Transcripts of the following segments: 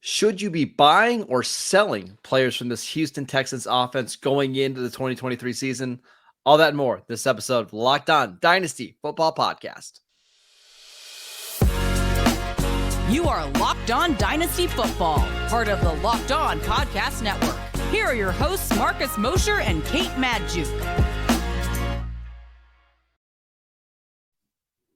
Should you be buying or selling players from this Houston Texans offense going into the 2023 season? All that and more this episode of Locked On Dynasty Football Podcast. You are Locked On Dynasty Football, part of the Locked On Podcast Network. Here are your hosts, Marcus Mosher and Kate Madjuk.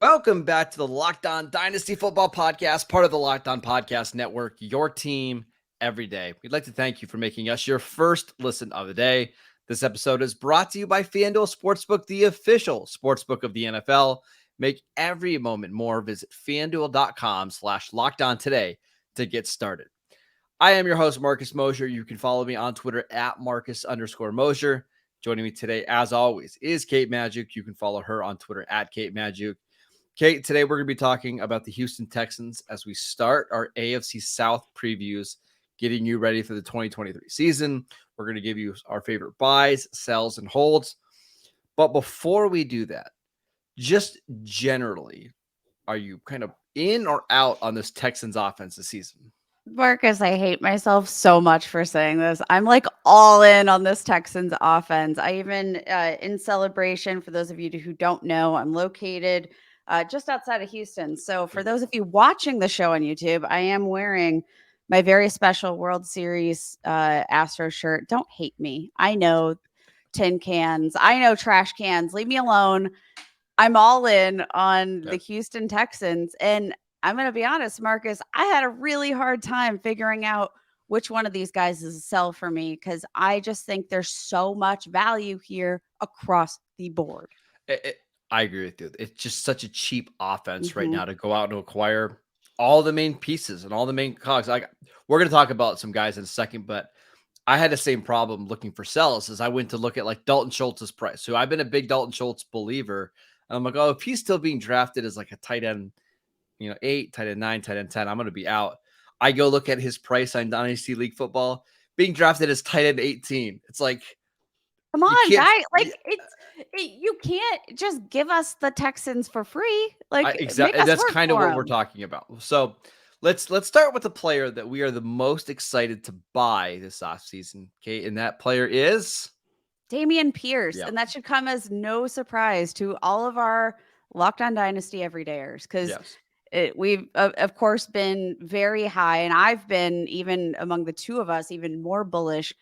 Welcome back to the Locked On Dynasty Football Podcast, part of the Locked On Podcast Network, your team every day. We'd like to thank you for making us your first listen of the day. This episode is brought to you by FanDuel Sportsbook, the official sportsbook of the NFL. Make every moment more. Visit FanDuel.com/LockedOn today to get started. I am your host, Marcus Mosher. You can follow me on Twitter at Marcus_Mosher. Joining me today, as always, is Kate Madjuk. You can follow her on Twitter at Kate Madjuk. Kate, today we're going to be talking about the Houston Texans as we start our AFC South previews, getting you ready for the 2023 season. We're going to give you our favorite buys, sells, and holds. But before we do that, just generally, are you kind of in or out on this Texans offense this season? Marcus, I hate myself so much for saying this. I'm like all in on this Texans offense. I even, in celebration, for those of you who don't know, I'm located just outside of Houston. So for those of you watching the show on YouTube, I am wearing my very special World Series Astro shirt. Don't hate me. I know tin cans. I know trash cans. Leave me alone. I'm all in on the Houston Texans. And I'm going to be honest, Marcus, I had a really hard time figuring out which one of these guys is a sell for me because I just think there's so much value here across the board. I agree with you. It's just such a cheap offense right now to go out and acquire all the main pieces and all the main cogs. We're going to talk about some guys in a second, but I had the same problem looking for sells as I went to look at like Dalton Schultz's price. So I've been a big Dalton Schultz believer. And I'm like, oh, if he's still being drafted as like a tight end, 8, tight end 9, tight end 10, I'm going to be out. I go look at his price on Dynasty League Football, being drafted as tight end 18. It's like, come on, guy. Like you can't just give us the Texans for free. Like exactly. That's kind of what we're talking about. So let's start with the player that we are the most excited to buy this offseason. Okay. And that player is Dameon Pierce. Yep. And that should come as no surprise to all of our Locked On Dynasty everydayers. Because we've, of course, been very high. And I've been, even among the two of us, even more bullish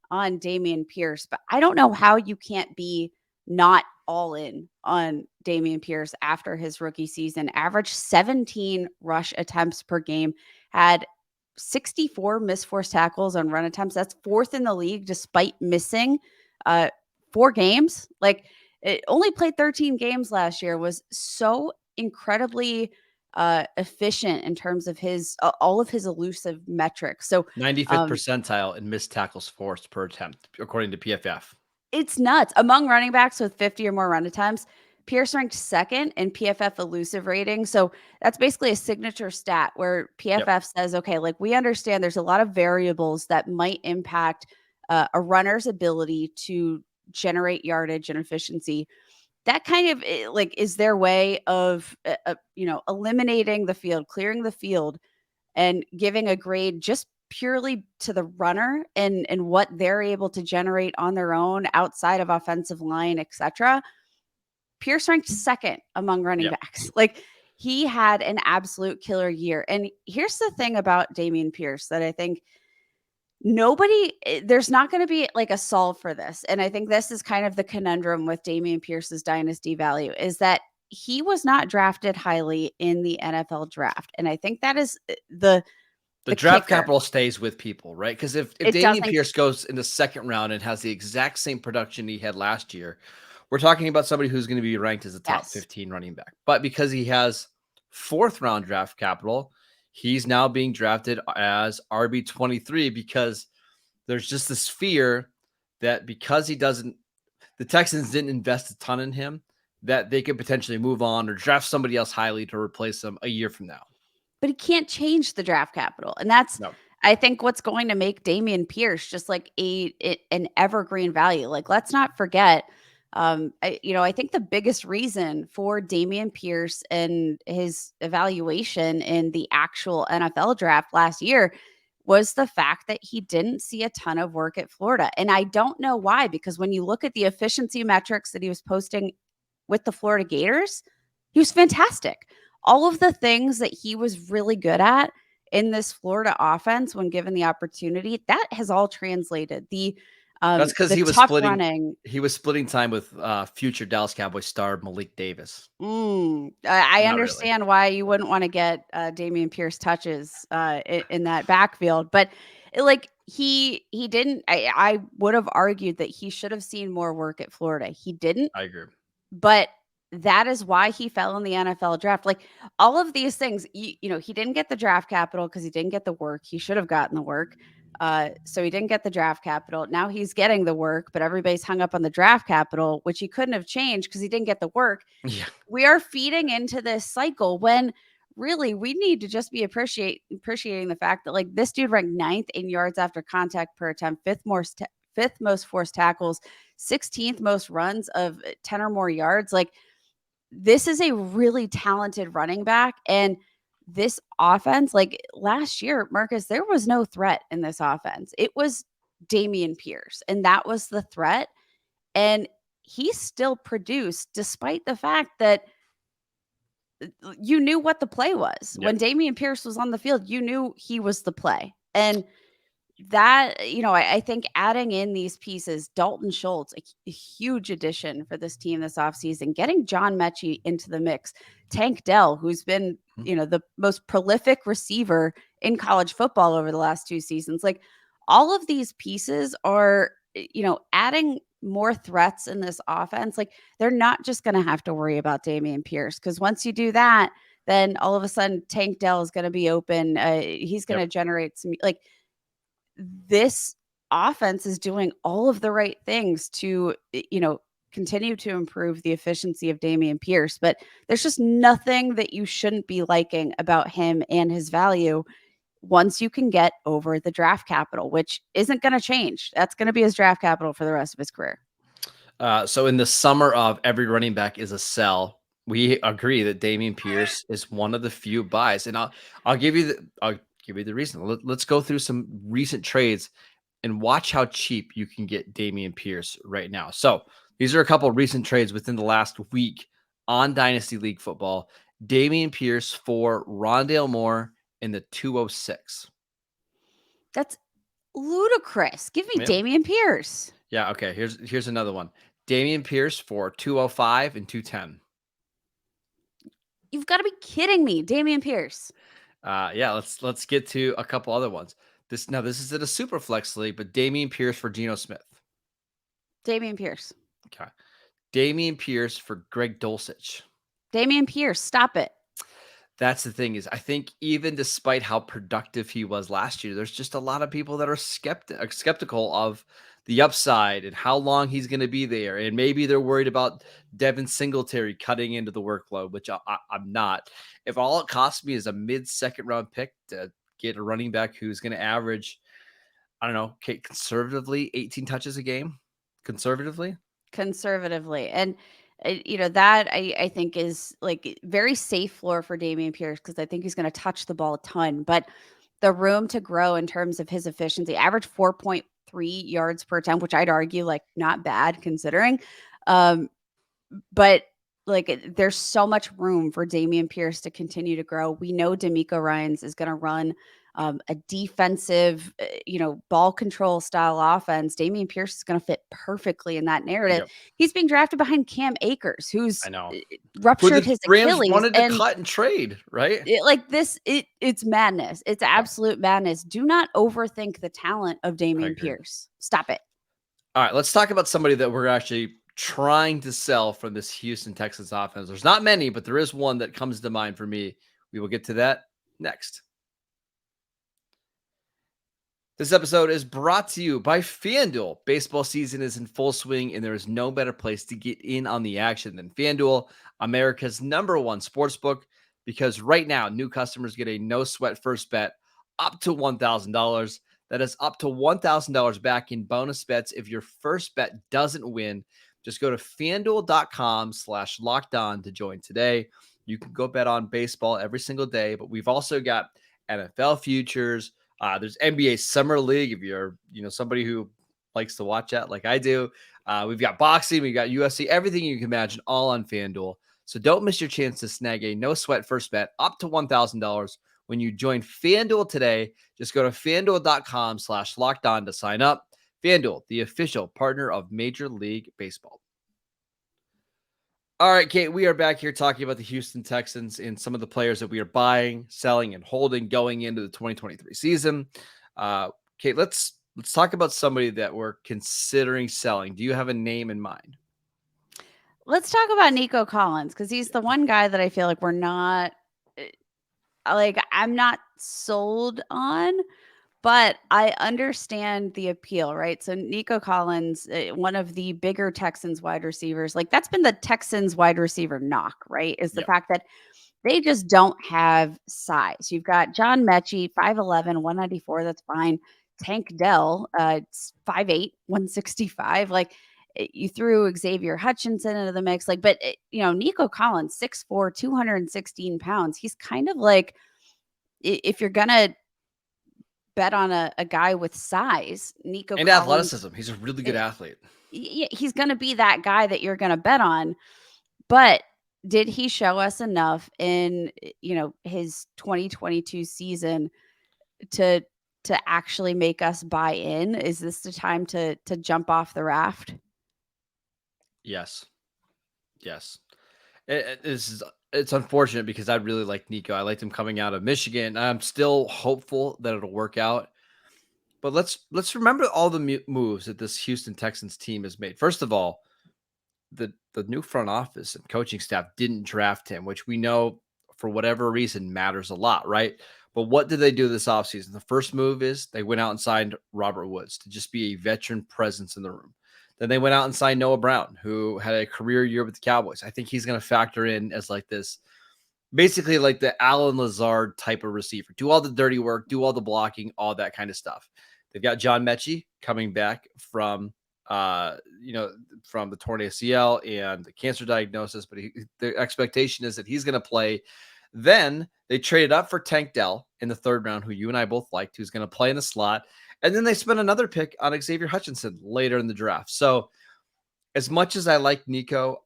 on Dameon Pierce. But I don't know how you can't be not all in on Dameon Pierce after his rookie season. Averaged 17 rush attempts per game, had 64 missed forced tackles on run attempts. That's fourth in the league despite missing 4 games. Like, it only played 13 games last year, was so incredibly efficient in terms of his all of his elusive metrics. So 95th percentile in missed tackles forced per attempt, according to PFF. It's nuts. Among running backs with 50 or more run attempts, Pierce ranked second in PFF elusive rating. So that's basically a signature stat where PFF says, okay, like we understand there's a lot of variables that might impact a runner's ability to generate yardage and efficiency. That kind of like is their way of, eliminating the field, clearing the field, and giving a grade just purely to the runner and what they're able to generate on their own outside of offensive line, etc. Pierce ranked second among running backs. Like, he had an absolute killer year. And here's the thing about Dameon Pierce that I think there's not going to be like a solve for this. And I think this is kind of the conundrum with Dameon Pierce's dynasty value, is that he was not drafted highly in the NFL draft. And I think that is the draft capital stays with people, right? Because if Dameon Pierce goes in the second round and has the exact same production he had last year, we're talking about somebody who's going to be ranked as a top 15 running back. But because he has 4th round draft capital, he's now being drafted as RB23 because there's just this fear that because the Texans didn't invest a ton in him, that they could potentially move on or draft somebody else highly to replace him a year from now. But he can't change the draft capital. And that's, I think, what's going to make Dameon Pierce just like an evergreen value. Like, let's not forget, I think the biggest reason for Dameon Pierce and his evaluation in the actual NFL draft last year was the fact that he didn't see a ton of work at Florida. And I don't know why, because when you look at the efficiency metrics that he was posting with the Florida Gators, he was fantastic. All of the things that he was really good at in this Florida offense when given the opportunity, that has all translated. That's because he was splitting time with future Dallas Cowboys star Malik Davis. I understand why you wouldn't want to get Dameon Pierce touches in that backfield, but he didn't. I would have argued that he should have seen more work at Florida. He didn't. I agree. But that is why he fell in the NFL draft. Like all of these things, he didn't get the draft capital because he didn't get the work. He should have gotten the work. So he didn't get the draft capital. Now he's getting the work, but everybody's hung up on the draft capital, which he couldn't have changed because he didn't get the work. Yeah. We are feeding into this cycle when really we need to just be appreciating the fact that like this dude ranked 9th in yards after contact per attempt, fifth most forced tackles, 16th most runs of 10 or more yards. Like this is a really talented running back. And this offense, like last year, Marcus, there was no threat in this offense. It was Dameon Pierce, and that was the threat. And he still produced despite the fact that you knew what the play was. Yep. When Dameon Pierce was on the field, you knew he was the play. And that, I think adding in these pieces, Dalton Schultz, a huge addition for this team this offseason, getting John Mechie into the mix, Tank Dell, who's been, the most prolific receiver in college football over the last 2 seasons. Like all of these pieces are, adding more threats in this offense. Like they're not just going to have to worry about Dameon Pierce, because once you do that, then all of a sudden Tank Dell is going to be open. He's going to generate some, like, this offense is doing all of the right things to, continue to improve the efficiency of Dameon Pierce, but there's just nothing that you shouldn't be liking about him and his value once you can get over the draft capital, which isn't going to change. That's going to be his draft capital for the rest of his career. So in the summer of every running back is a sell, we agree that Dameon Pierce is one of the few buys, and I'll give you the reason. Let's go through some recent trades and watch how cheap you can get Dameon Pierce right now. So these are a couple of recent trades within the last week on Dynasty League football. Dameon Pierce for Rondale Moore in the 206. That's ludicrous. Give me Dameon Pierce. Yeah. Okay. Here's another one. Dameon Pierce for 205 and 210. You've got to be kidding me. Dameon Pierce. Yeah, let's get to a couple other ones. This is at a super flex league, but Dameon Pierce for Geno Smith. Dameon Pierce. Okay. Dameon Pierce for Greg Dulcich. Dameon Pierce, stop it. That's the thing, is I think even despite how productive he was last year, there's just a lot of people that are skeptical of the upside and how long he's going to be there. And maybe they're worried about Devin Singletary cutting into the workload, which I'm not. If all it costs me is a mid-second round pick to get a running back who's going to average, I don't know, conservatively 18 touches a game, conservatively. And that I think is like very safe floor for Dameon Pierce, because I think he's going to touch the ball a ton, but the room to grow in terms of his efficiency, average 4.3 yards per attempt, which I'd argue like not bad considering. But like there's so much room for Dameon Pierce to continue to grow. We know D'Amico Ryans is going to run a defensive, ball control style offense. Dameon Pierce is going to fit perfully in that narrative. Yep. He's being drafted behind Cam Akers, who's ruptured his Achilles. Wanted to cut and trade, right? It's madness. It's absolute madness. Do not overthink the talent of Dameon Pierce. Stop it. All right, let's talk about somebody that we're actually trying to sell from this Houston Texans offense. There's not many, but there is one that comes to mind for me. We will get to that next. This episode is brought to you by FanDuel. Baseball season is in full swing, and there is no better place to get in on the action than FanDuel, America's #1 sportsbook, because right now, new customers get a no-sweat first bet up to $1,000. That is up to $1,000 back in bonus bets if your first bet doesn't win. Just go to FanDuel.com/lockedon to join today. You can go bet on baseball every single day, but we've also got NFL futures, There's NBA Summer League if you're, somebody who likes to watch that like I do. We've got boxing, we've got UFC, everything you can imagine, all on FanDuel. So don't miss your chance to snag a no sweat first bet up to $1,000 when you join FanDuel today. Just go to FanDuel.com/lockedon to sign up. FanDuel, the official partner of Major League Baseball. All right, Kate, we are back here talking about the Houston Texans and some of the players that we are buying, selling, and holding going into the 2023 season. Kate, let's talk about somebody that we're considering selling. Do you have a name in mind? Let's talk about Nico Collins, because he's the one guy that I feel like we're not I'm not sold on, but I understand the appeal, right? So Nico Collins, one of the bigger Texans wide receivers, like that's been the Texans wide receiver knock, right? Is the fact that they just don't have size. You've got John Mechie, 5'11", 194, that's fine. Tank Dell, it's 5'8", 165. Like you threw Xavier Hutchinson into the mix, but Nico Collins, 6'4", 216 pounds. He's kind of like, if you're gonna bet on a guy with size, Nico and Collins, athleticism. He's a really good athlete. He's going to be that guy that you're going to bet on. But did he show us enough in his 2022 season to actually make us buy in? Is this the time to jump off the raft? Yes. It's unfortunate because I really like Nico. I liked him coming out of Michigan. I'm still hopeful that it'll work out. But let's remember all the moves that this Houston Texans team has made. First of all, the new front office and coaching staff didn't draft him, which we know for whatever reason matters a lot, right? But what did they do this offseason? The first move is they went out and signed Robert Woods to just be a veteran presence in the room. Then they went out and signed Noah Brown, who had a career year with the Cowboys. I think he's going to factor in as like this, basically like the Alan Lazard type of receiver. Do all the dirty work, do all the blocking, all that kind of stuff. They've got John Mechie coming back from the torn ACL and the cancer diagnosis, but the expectation is that he's going to play. Then they traded up for Tank Dell in the third round, who you and I both liked, who's going to play in the slot. And then they spent another pick on Xavier Hutchinson later in the draft. So as much as I like Nico,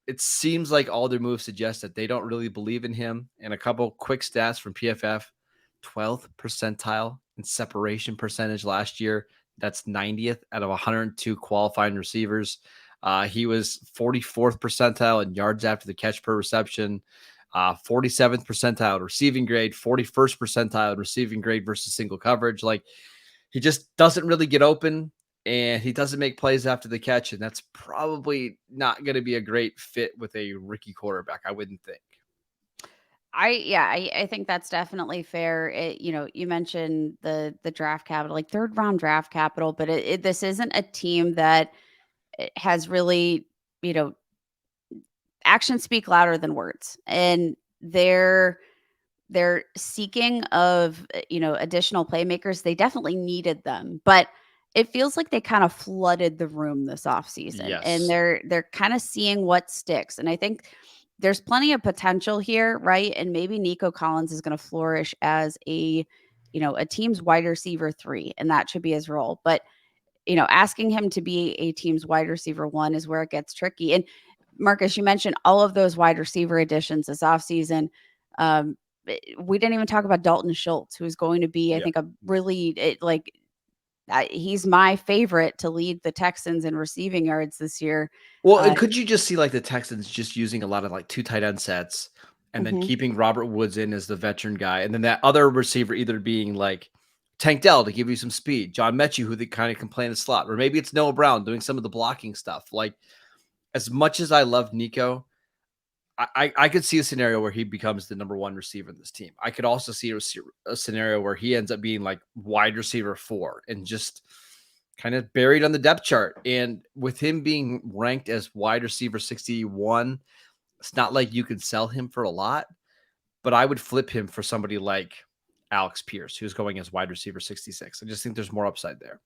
it seems like all their moves suggest that they don't really believe in him. And a couple quick stats from PFF, 12th percentile in separation percentage last year. That's 90th out of 102 qualifying receivers. He was 44th percentile in yards after the catch per reception, 47th percentile receiving grade, 41st percentile receiving grade versus single coverage. Like, he just doesn't really get open, and he doesn't make plays after the catch, and that's probably not going to be a great fit with a rookie quarterback, I wouldn't think. I think that's definitely fair. You mentioned the draft capital, like third round draft capital, but this isn't a team that has really, actions speak louder than words, and they're seeking of, additional playmakers. They definitely needed them, but it feels like they kind of flooded the room this offseason. Yes. And they're kind of seeing what sticks. And I think there's plenty of potential here, right? And maybe Nico Collins is going to flourish as a team's wide receiver 3, and that should be his role. But, asking him to be a team's wide receiver 1 is where it gets tricky. And Marcus, you mentioned all of those wide receiver additions this offseason. We didn't even talk about Dalton Schultz, who's going to be, I think, a really he's my favorite to lead the Texans in receiving yards this year. Well, and could you just see like the Texans just using a lot of like 2 tight end sets and then keeping Robert Woods in as the veteran guy, and then that other receiver either being like Tank Dell to give you some speed, John Mechie, who they kind of can play in the slot, or maybe it's Noah Brown doing some of the blocking stuff. Like, as much as I love Nico, I could see a scenario where he becomes the number 1 receiver in this team. I could also see a scenario where he ends up being like wide receiver 4 and just kind of buried on the depth chart. And with him being ranked as wide receiver 61, it's not like you could sell him for a lot, but I would flip him for somebody like Alex Pierce, who's going as wide receiver 66. I just think there's more upside there.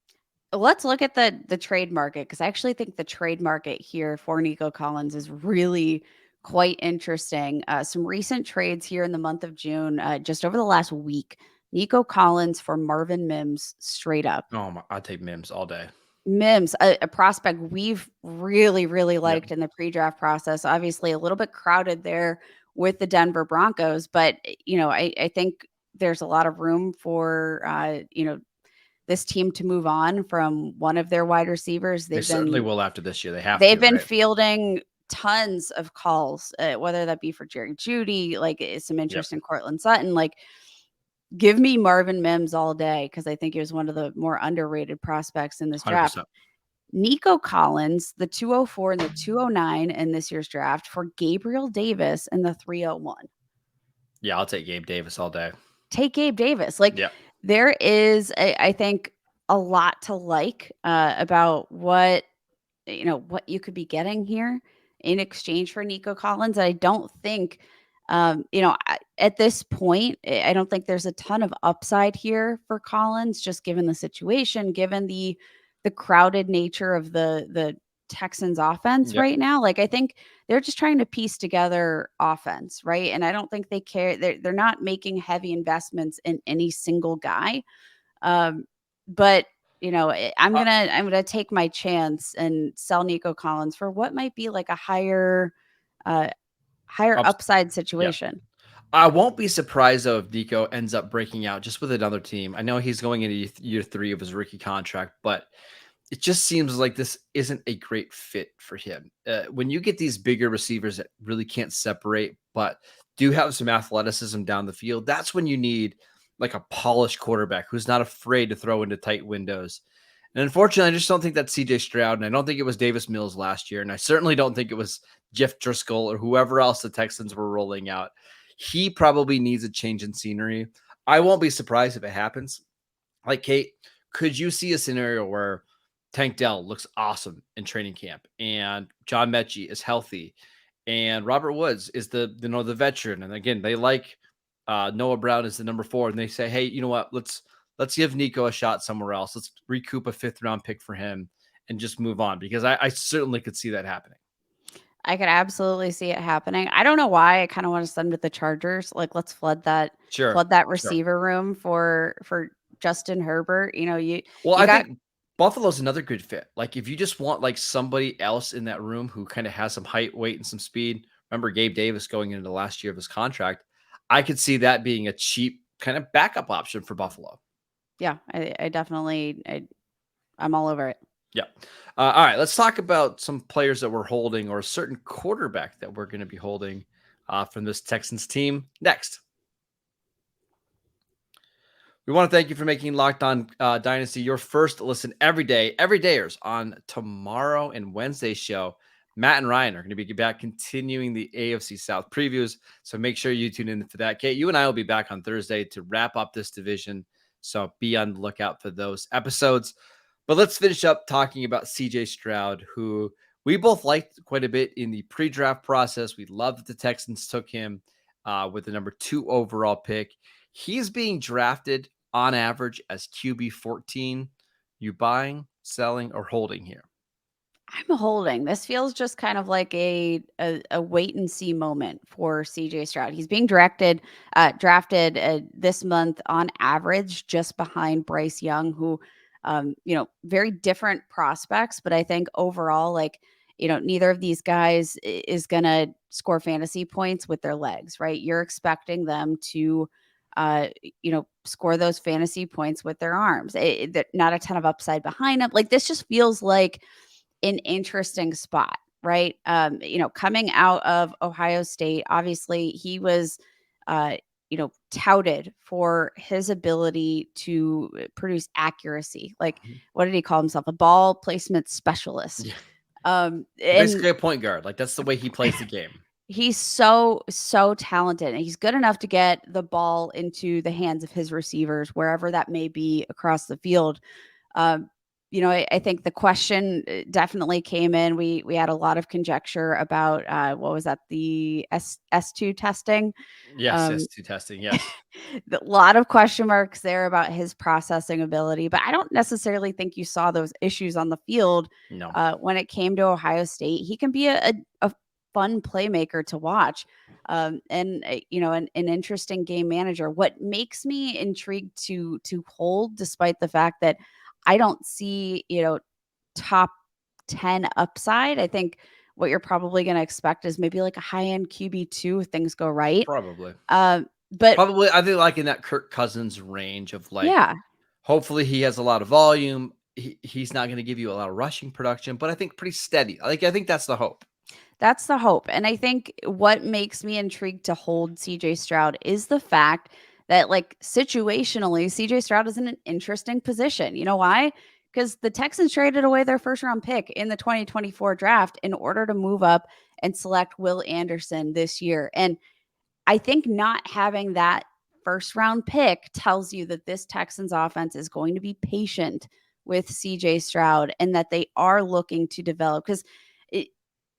Let's look at the trade market, because I actually think the trade market here for Nico Collins is really quite interesting. Some recent trades here in the month of June, just over the last week. Nico Collins for Marvin Mims straight up. Oh, I'd take Mims all day. Mims, a prospect we've really, really liked in the pre-draft process. Obviously, a little bit crowded there with the Denver Broncos, but I think there's a lot of room for this team to move on from one of their wide receivers. They certainly will after this year. They've been fielding tons of calls, whether that be for Jerry Jeudy, like some interest in Cortland Sutton, like. Give me Marvin Mims all day because I think he was one of the more underrated prospects in this draft. 100%. Nico Collins, the 204 and the 209 in this year's draft for Gabriel Davis in the 301. Yeah, I'll take Gabe Davis all day. Take Gabe Davis. There is, I think, a lot to like about what you could be getting here in exchange for Nico Collins. I don't think at this point, I don't think there's a ton of upside here for Collins, just given the situation, given the crowded nature of the Texans offense right now. Like, I think they're just trying to piece together offense, right? And I don't think they care. They're not making heavy investments in any single guy. But I'm gonna take my chance and sell Nico Collins for what might be like a higher upside situation. Yeah. I won't be surprised though if Nico ends up breaking out just with another team. I know he's going into year 3 of his rookie contract, but it just seems like this isn't a great fit for him. When you get these bigger receivers that really can't separate, but do have some athleticism down the field, that's when you need like a polished quarterback who's not afraid to throw into tight windows. And unfortunately, I just don't think that's CJ Stroud, and I don't think it was Davis Mills last year, and I certainly don't think it was Jeff Driscoll or whoever else the Texans were rolling out. He probably needs a change in scenery. I won't be surprised if it happens. Like, Kate, could you see a scenario where Tank Dell looks awesome in training camp, and John Mechie is healthy, and Robert Woods is the veteran, and again, they like Noah Brown is the number 4, and they say, hey, you know what? Let's give Nico a shot somewhere else. Let's recoup a 5th round pick for him and just move on, because I certainly could see that happening. I could absolutely see it happening. I don't know why I kind of want to send with the Chargers. Like, let's flood that receiver room for Justin Herbert. I think Buffalo's another good fit. Like, if you just want like somebody else in that room who kind of has some height, weight, and some speed. Remember Gabe Davis going into the last year of his contract. I could see that being a cheap kind of backup option for Buffalo. Yeah, I definitely, I'm all over it. Yeah. All right. Let's talk about some players that we're holding, or a certain quarterback that we're going to be holding from this Texans team next. We want to thank you for making Locked On Dynasty your first listen every day, everydayers on tomorrow and Wednesday's show. Matt and Ryan are going to be back continuing the AFC South previews. So make sure you tune in for that. Kate, you and I will be back on Thursday to wrap up this division. So be on the lookout for those episodes. But let's finish up talking about CJ Stroud, who we both liked quite a bit in the pre-draft process. We loved that the Texans took him with the number 2 overall pick. He's being drafted on average as QB 14. You buying, selling, or holding here? I'm holding. This feels just kind of like a wait and see moment for CJ Stroud. He's being drafted this month on average, just behind Bryce Young, who, very different prospects. But I think overall, neither of these guys is going to score fantasy points with their legs, right? You're expecting them to, score those fantasy points with their arms. Not a ton of upside behind them. Like, this just feels like an interesting spot, right? Coming out of Ohio State, obviously he was, touted for his ability to produce accuracy. Like, what did he call himself? A ball placement specialist. Yeah. Basically a point guard. Like, that's the way he plays the game. He's so talented, and he's good enough to get the ball into the hands of his receivers, wherever that may be across the field. I think the question definitely came in. We had a lot of conjecture about what was that, the S2 testing? Yes, S2 testing. Yes, a lot of question marks there about his processing ability, but I don't necessarily think you saw those issues on the field. No. When it came to Ohio State. He can be a fun playmaker to watch. And an interesting game manager. What makes me intrigued to hold, despite the fact that I don't see, top 10 upside. I think what you're probably going to expect is maybe like a high-end QB2 if things go right. Probably. But probably, I think, like in that Kirk Cousins range of like, yeah, hopefully he has a lot of volume. He's not going to give you a lot of rushing production, but I think pretty steady. I think that's the hope. That's the hope. And I think what makes me intrigued to hold CJ Stroud is the fact that, like, situationally, CJ Stroud is in an interesting position. You know why? Because the Texans traded away their first round pick in the 2024 draft in order to move up and select Will Anderson this year. And I think not having that first round pick tells you that this Texans offense is going to be patient with CJ Stroud and that they are looking to develop. Because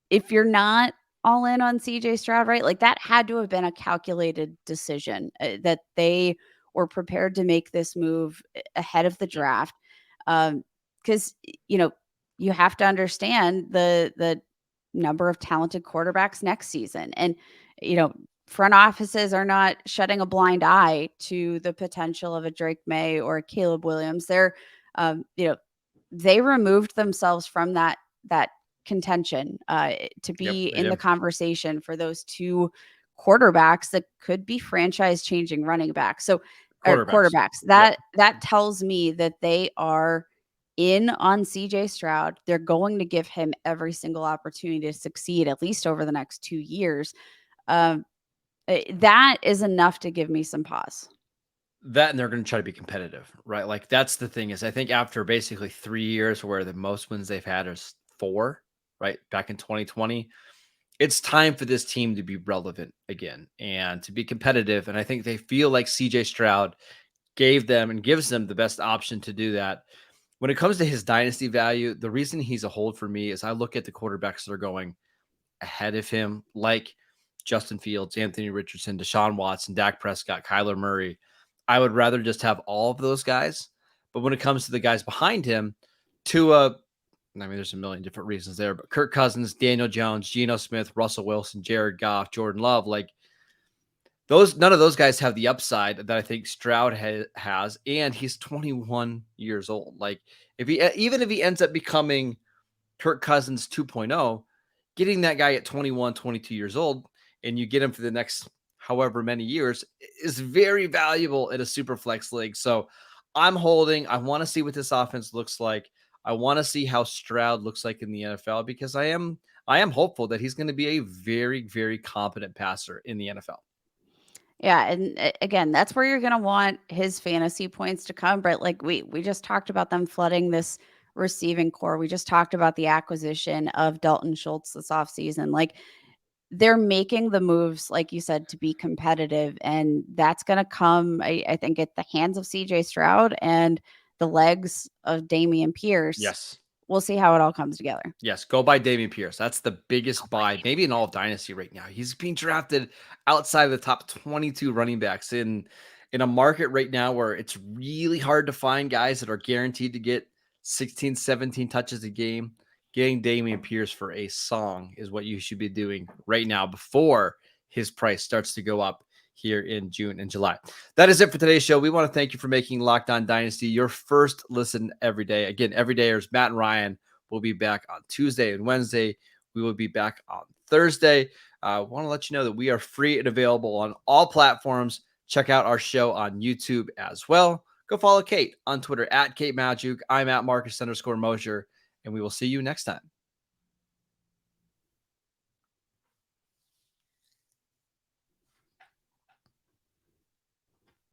if you're not all in on CJ Stroud, right, like that had to have been a calculated decision that they were prepared to make this move ahead of the draft. Because, you have to understand the number of talented quarterbacks next season. And, front offices are not shutting a blind eye to the potential of a Drake May or a Caleb Williams. They're, they removed themselves from that contention to be in the conversation for those two quarterbacks that could be franchise changing running backs. So quarterbacks. That tells me that they are in on CJ Stroud. They're going to give him every single opportunity to succeed, at least over the next 2 years. That is enough to give me some pause. That, and they're going to try to be competitive, right? Like that's the thing is I think after basically 3 years where the most wins they've had is 4, right? Back in 2020, it's time for this team to be relevant again and to be competitive. And I think they feel like CJ Stroud gave them and gives them the best option to do that. When it comes to his dynasty value, the reason he's a hold for me is I look at the quarterbacks that are going ahead of him, like Justin Fields, Anthony Richardson, Deshaun Watson, Dak Prescott, Kyler Murray. I would rather just have all of those guys. But when it comes to the guys behind him, there's a million different reasons there, but Kirk Cousins, Daniel Jones, Geno Smith, Russell Wilson, Jared Goff, Jordan Love, like none of those guys have the upside that I think Stroud has, and he's 21 years old. Like even if he ends up becoming Kirk Cousins 2.0, getting that guy at 21, 22 years old, and you get him for the next however many years is very valuable in a super flex league. So I'm holding. I want to see what this offense looks like. I want to see how Stroud looks like in the NFL because I am hopeful that he's going to be a very, very competent passer in the NFL. Yeah, and again, that's where you're going to want his fantasy points to come. But like we just talked about them flooding this receiving core. We just talked about the acquisition of Dalton Schultz this offseason. Like they're making the moves, like you said, to be competitive. And that's going to come, I think, at the hands of CJ Stroud and the legs of Dameon Pierce. Yes. We'll see how it all comes together. Yes, go buy Dameon Pierce. That's the biggest buy, maybe in all of Dynasty right now. He's being drafted outside of the top 22 running backs in a market right now where it's really hard to find guys that are guaranteed to get 16, 17 touches a game. Getting Dameon Pierce for a song is what you should be doing right now before his price starts to go up here in June and July. That is it for today's show. We want to thank you for making Locked On Dynasty your first listen every day. Again, everydayers Matt and Ryan will be back on Tuesday and Wednesday. We will be back on Thursday. I want to let you know that we are free and available on all platforms. Check out our show on YouTube as well. Go follow Kate on Twitter at Kate Magic. I'm at Marcus_Mosher, and we will see you next time.